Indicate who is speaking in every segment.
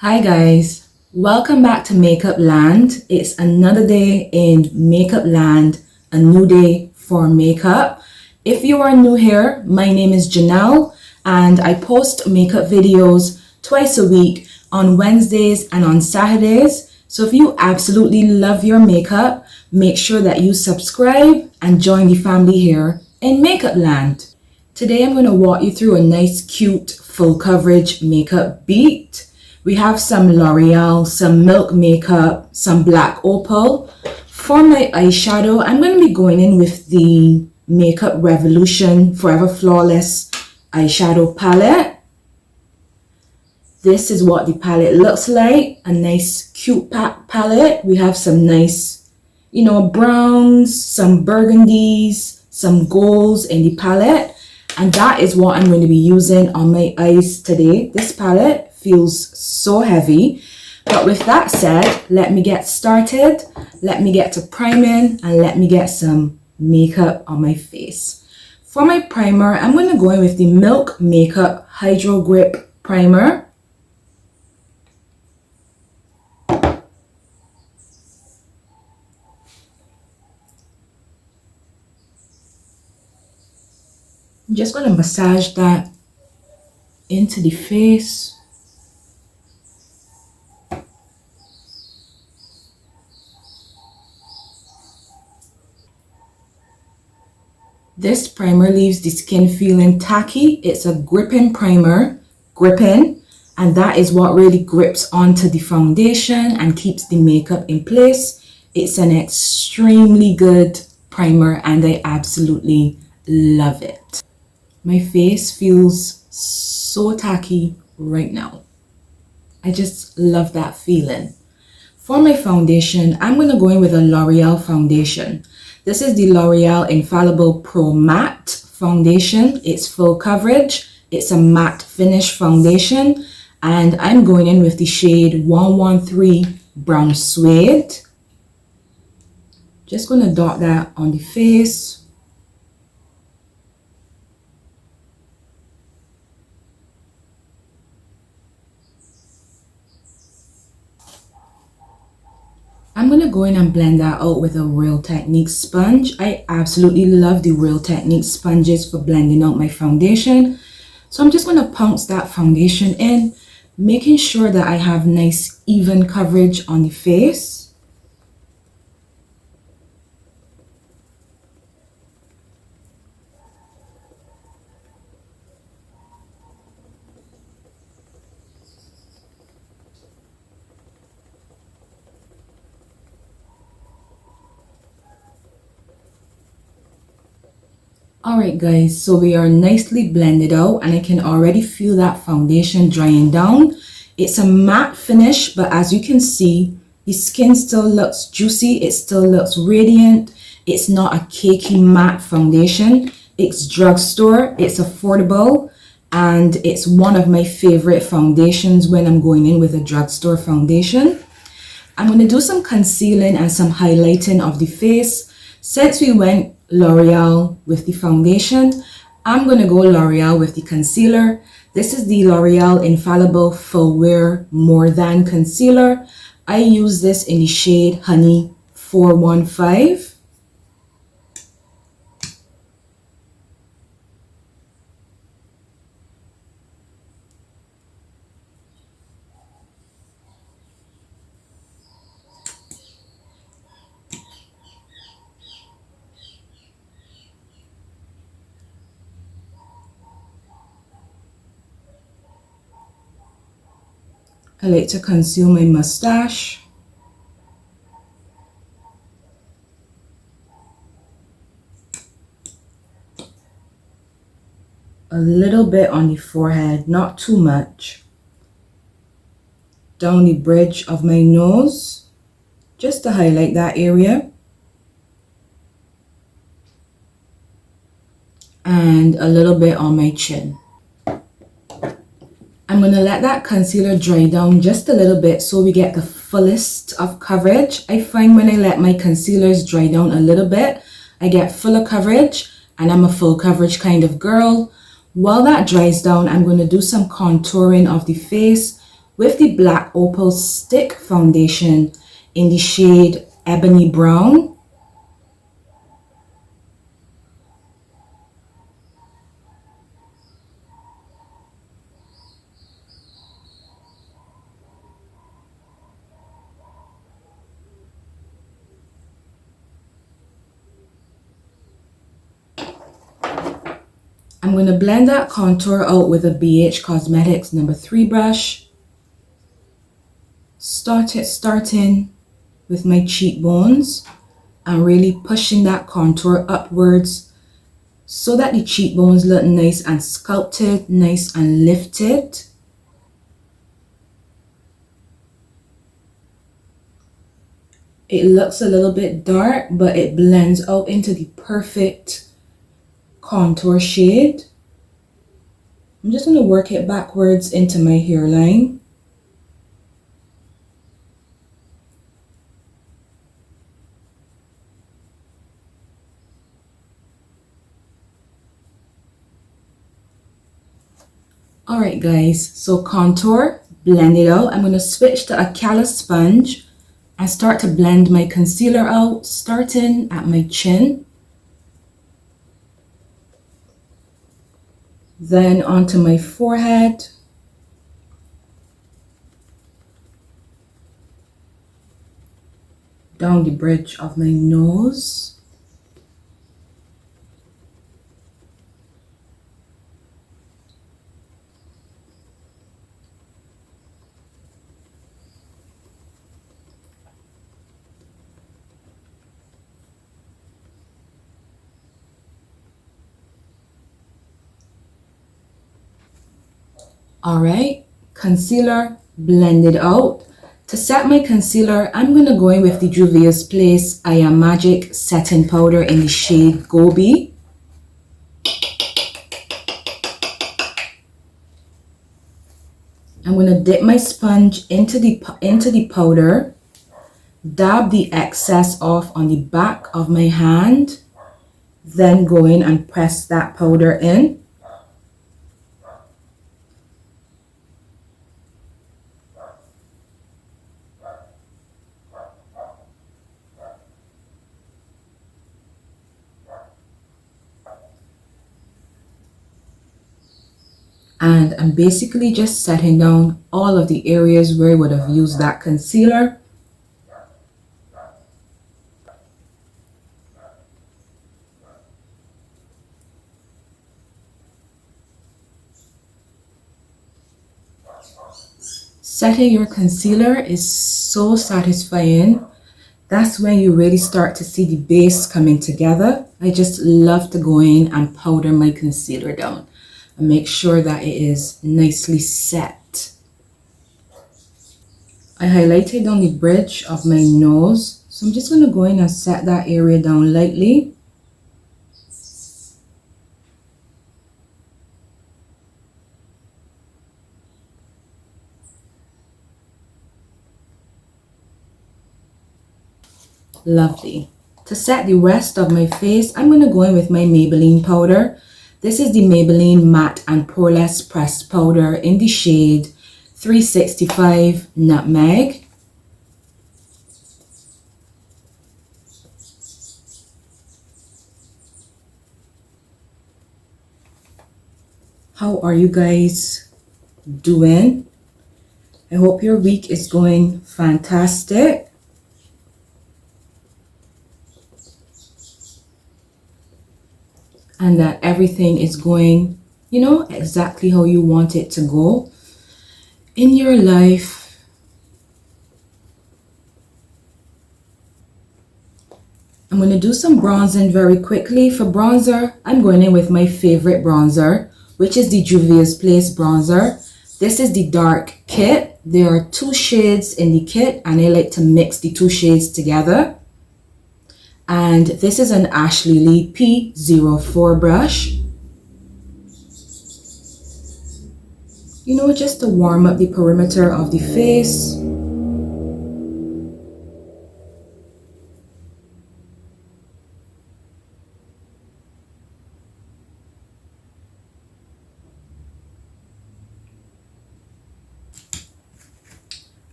Speaker 1: Hi guys, welcome back to Makeup Land. It's another day in Makeup Land, a new day for makeup. If you are new here, my name is Janelle and I post makeup videos twice a week on Wednesdays and on Saturdays. So if you absolutely love your makeup, make sure that you subscribe and join the family here in Makeup Land. Today I'm going to walk you through a nice cute full coverage makeup beat. We have some L'Oreal, some Milk Makeup, some Black Opal. For my eyeshadow, I'm going to be going in with the Makeup Revolution Forever Flawless eyeshadow palette. This is what the palette looks like, a nice cute palette. We have some nice, browns, some burgundies, some golds in the palette. And that is what I'm going to be using on my eyes today. This palette feels so heavy, but with that said, let me get started. Let me get to priming and let me get some makeup on my face. For my primer, I'm going to go in with the Milk Makeup Hydro Grip Primer. I'm just going to massage that into the face. This primer leaves the skin feeling tacky. It's a gripping primer, and that is what really grips onto the foundation and keeps the makeup in place. It's an extremely good primer and I absolutely love it. My face feels so tacky right now. I just love that feeling. For my foundation, I'm going to go in with a L'Oreal foundation. This is the L'Oreal Infallible Pro Matte Foundation. It's full coverage. It's a matte finish foundation. And I'm going in with the shade 113 Brown Suede. Just going to dot that on the face. I'm going to go in and blend that out with a Real Techniques sponge. I absolutely love the Real Techniques sponges for blending out my foundation. So I'm just going to pounce that foundation in, making sure that I have nice even coverage on the face. Alright guys, so we are nicely blended out and I can already feel that foundation drying down. It's a matte finish, but as you can see, the skin still looks juicy. It still looks radiant. It's not a cakey matte foundation. It's drugstore, it's affordable, and it's one of my favorite foundations when I'm going in with a drugstore foundation. I'm going to do some concealing and some highlighting of the face. Since we went L'Oreal with the foundation, I'm going to go L'Oreal with the concealer. This is the L'Oreal Infallible Full Wear More Than Concealer. I use this in the shade Honey 415. I like to conceal my mustache. A little bit on the forehead, not too much. Down the bridge of my nose, just to highlight that area. And a little bit on my chin. I'm going to let that concealer dry down just a little bit so we get the fullest of coverage. I find when I let my concealers dry down a little bit, I get fuller coverage, and I'm a full coverage kind of girl. While that dries down, I'm going to do some contouring of the face with the Black Opal Stick Foundation in the shade Ebony Brown. I'm going to blend that contour out with a BH Cosmetics number 3 brush. Starting with my cheekbones and really pushing that contour upwards so that the cheekbones look nice and sculpted, nice and lifted. It looks a little bit dark, but it blends out into the perfect contour shade. I'm just going to work it backwards into my hairline. Alright guys, so contour, blend it out. I'm going to switch to a callus sponge and start to blend my concealer out, starting at my chin. Then onto my forehead. Down the bridge of my nose. Alright, concealer blended out. To set my concealer, I'm going to go in with the Juvia's Place I Am Magic Setting Powder in the shade Gobi. I'm going to dip my sponge into the powder, dab the excess off on the back of my hand, then go in and press that powder in. And I'm basically just setting down all of the areas where I would have used that concealer. Setting your concealer is so satisfying. That's when you really start to see the base coming together. I just love to go in and powder my concealer down and make sure that it is nicely set. I highlighted on the bridge of my nose, so I'm just going to go in and set that area down lightly. Lovely. To set the rest of my face, I'm going to go in with my Maybelline powder. This is the Maybelline Matte and Poreless Pressed Powder in the shade 365 Nutmeg. How are you guys doing? I hope your week is going fantastic. And that everything is going, you know, exactly how you want it to go in your life. I'm going to do some bronzing very quickly. For bronzer, I'm going in with my favorite bronzer, which is the Juvia's Place bronzer. This is the dark kit. There are 2 shades in the kit, and I like to mix the 2 shades together. And this is an Ashley Lee P04 brush. You know, just to warm up the perimeter of the face.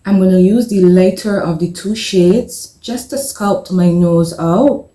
Speaker 1: I'm going to use the lighter of the two shades just to sculpt my nose out.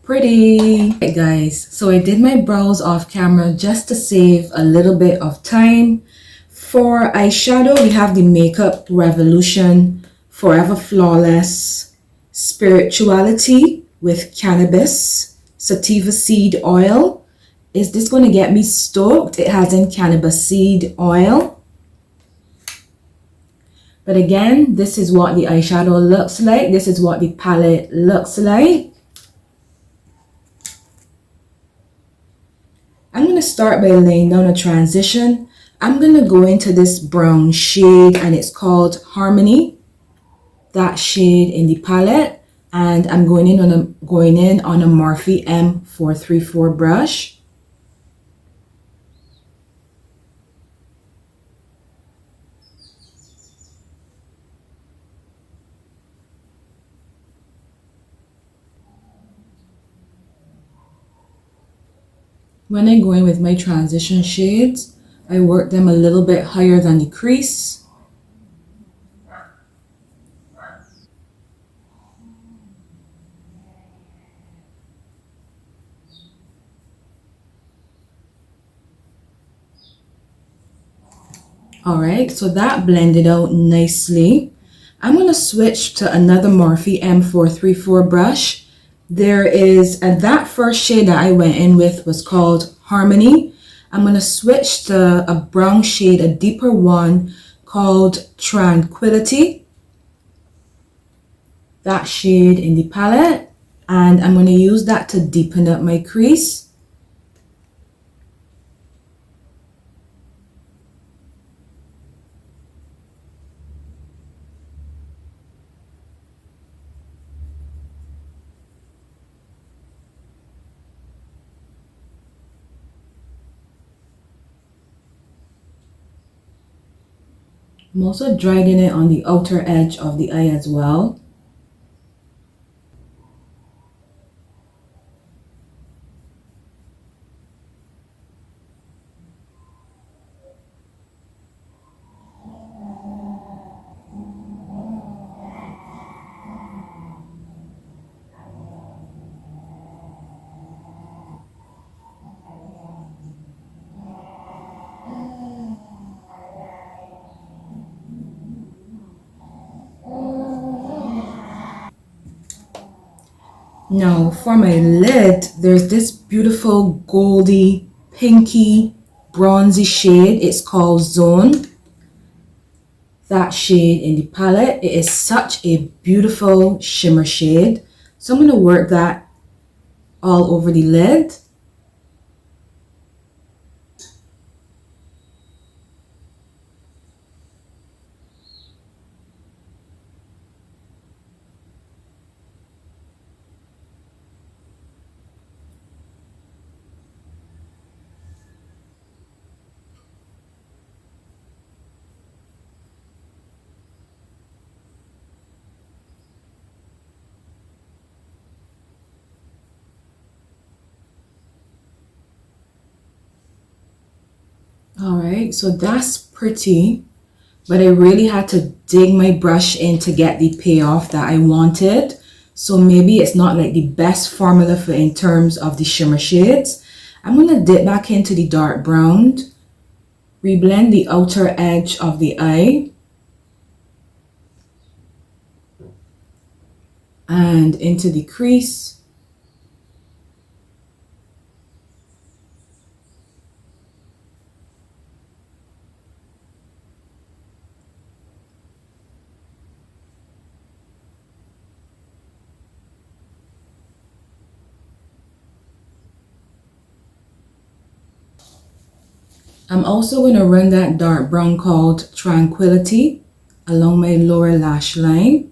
Speaker 1: Pretty. Right, guys, so I did my brows off camera just to save a little bit of time. For eyeshadow, we have the Makeup Revolution Forever Flawless Spirituality with Cannabis Sativa Seed Oil. Is this going to get me stoked? It has in cannabis seed oil. But again, this is what the eyeshadow looks like. This is what the palette looks like. I'm going to start by laying down a transition. I'm going to go into this brown shade and it's called Harmony. That shade in the palette. And I'm going in on a Morphe M434 brush. When I go in with my transition shades, I work them a little bit higher than the crease. Alright, so that blended out nicely. I'm going to switch to another Morphe M434 brush. There is, that first shade that I went in with was called Harmony. I'm going to switch to a brown shade, a deeper one called Tranquility. That shade in the palette. And I'm going to use that to deepen up my crease. I'm also dragging it on the outer edge of the eye as well. Now for my lid, there's this beautiful goldy, pinky, bronzy shade. It's called Zone. That shade in the palette. It is such a beautiful shimmer shade. So I'm going to work that all over the lid. Alright, so that's pretty, but I really had to dig my brush in to get the payoff that I wanted. So maybe it's not like the best formula for in terms of the shimmer shades. I'm going to dip back into the dark brown, reblend the outer edge of the eye, and into the crease. I'm also going to run that dark brown called Tranquility along my lower lash line.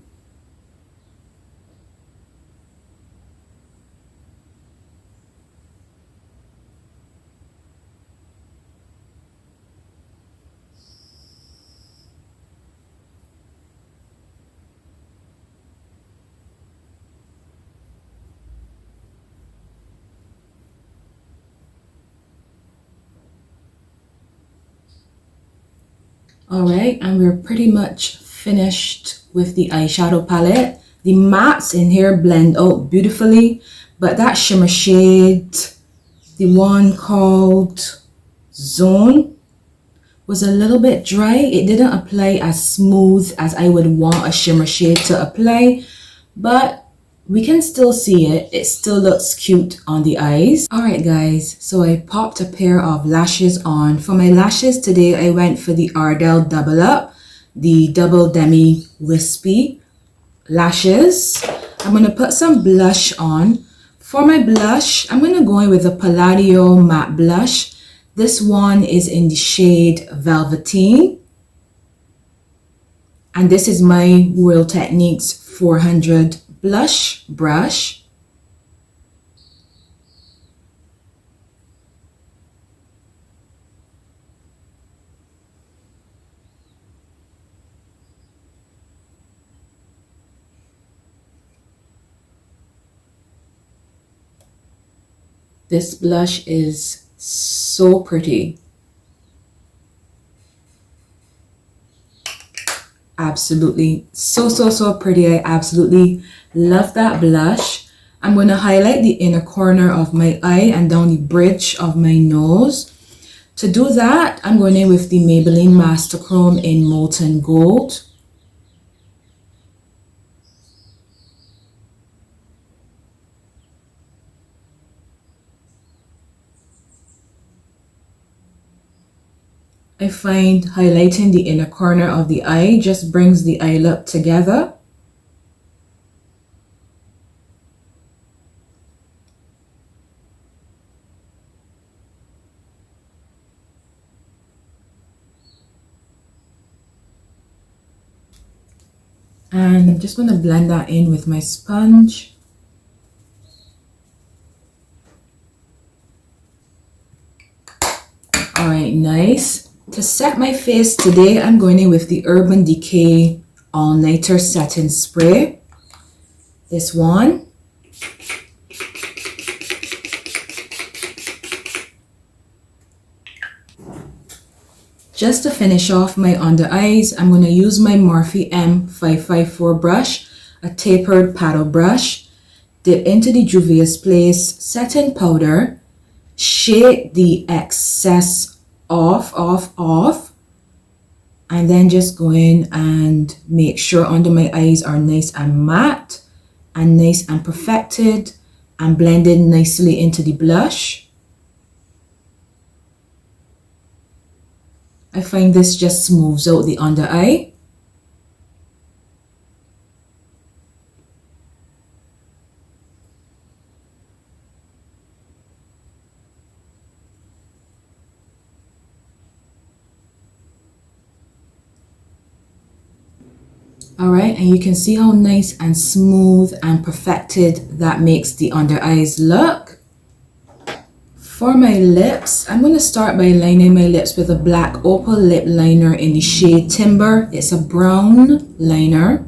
Speaker 1: Alright, and we're pretty much finished with the eyeshadow palette. The mattes in here blend out beautifully, but that shimmer shade, the one called Zone, was a little bit dry. It didn't apply as smooth as I would want a shimmer shade to apply, but we can still see it. It still looks cute on the eyes. Alright guys, so I popped a pair of lashes on. For my lashes today, I went for the Ardell Double Up, the Double Demi Wispy lashes. I'm going to put some blush on. For my blush, I'm going to go in with the Palladio matte blush. This one is in the shade Velvetine. And this is my Real Techniques 400 blush brush. This blush is so pretty. Absolutely so pretty. I absolutely love that blush. I'm going to highlight the inner corner of my eye and down the bridge of my nose. To do that, I'm going in with the Maybelline Master Chrome in Molten Gold. I find highlighting the inner corner of the eye just brings the eye look together. And I'm just going to blend that in with my sponge. Alright, nice. To set my face today, I'm going in with the Urban Decay All Nighter Setting Spray. This one. Just to finish off my under eyes, I'm going to use my Morphe M554 brush, a tapered paddle brush, dip into the JUVIA'S Place setting powder, shade the excess off, and then just go in and make sure under my eyes are nice and matte and nice and perfected and blended nicely into the blush. I find this just smooths out the under eye. Alright, and you can see how nice and smooth and perfected that makes the under eyes look. For my lips, I'm going to start by lining my lips with a black Opal lip liner in the shade Timber. It's a brown liner.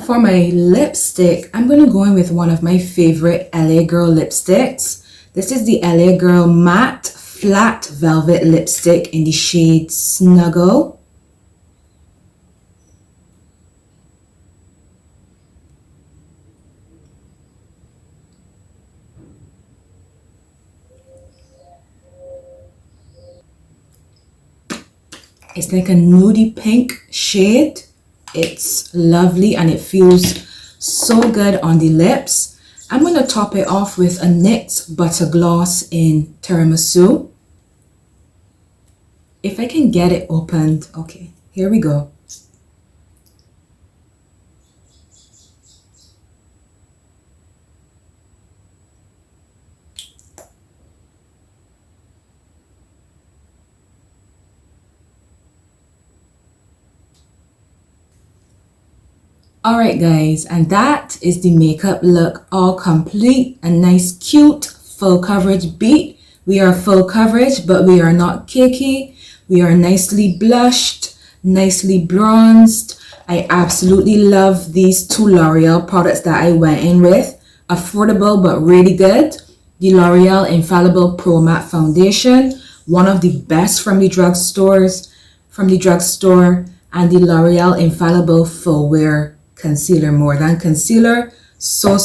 Speaker 1: For my lipstick, I'm going to go in with one of my favorite LA Girl lipsticks. This is the LA Girl Matte Flat Velvet Lipstick in the shade Snuggle. It's like a nudie pink shade. It's lovely and it feels so good on the lips. I'm going to top it off with a NYX Butter Gloss in Tiramisu. If I can get it opened. Okay, here we go. Alright guys, and that is the makeup look all complete. A nice cute full coverage beat. We are full coverage, but we are not cakey. We are nicely blushed, nicely bronzed, I absolutely love these two L'Oreal products that I went in with. Affordable but really good. The L'Oreal Infallible Pro Matte Foundation, one of the best from the drugstore, and the L'Oreal Infallible Full Wear Concealer, more than concealer. So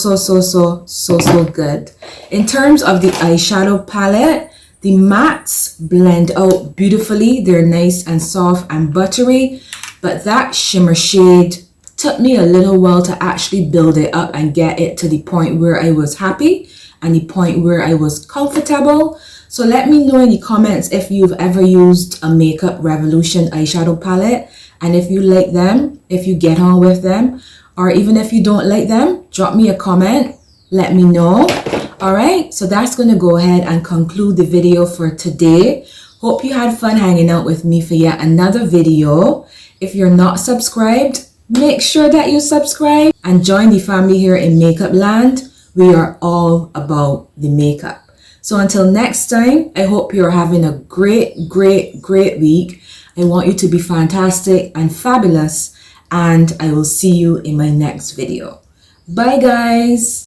Speaker 1: good. In terms of the eyeshadow palette, the mattes blend out beautifully. They're nice and soft and buttery, but that shimmer shade took me a little while to actually build it up and get it to the point where I was happy and the point where I was comfortable. So let me know in the comments if you've ever used a Makeup Revolution eyeshadow palette, and if you like them, if you get on with them, or even if you don't like them, drop me a comment, let me know. Alright, so that's going to go ahead and conclude the video for today. Hope you had fun hanging out with me for yet another video. If you're not subscribed, make sure that you subscribe and join the family here in Makeup Land. We are all about the makeup. So until next time, I hope you're having a great week. I want you to be fantastic and fabulous, and I will see you in my next video. Bye guys.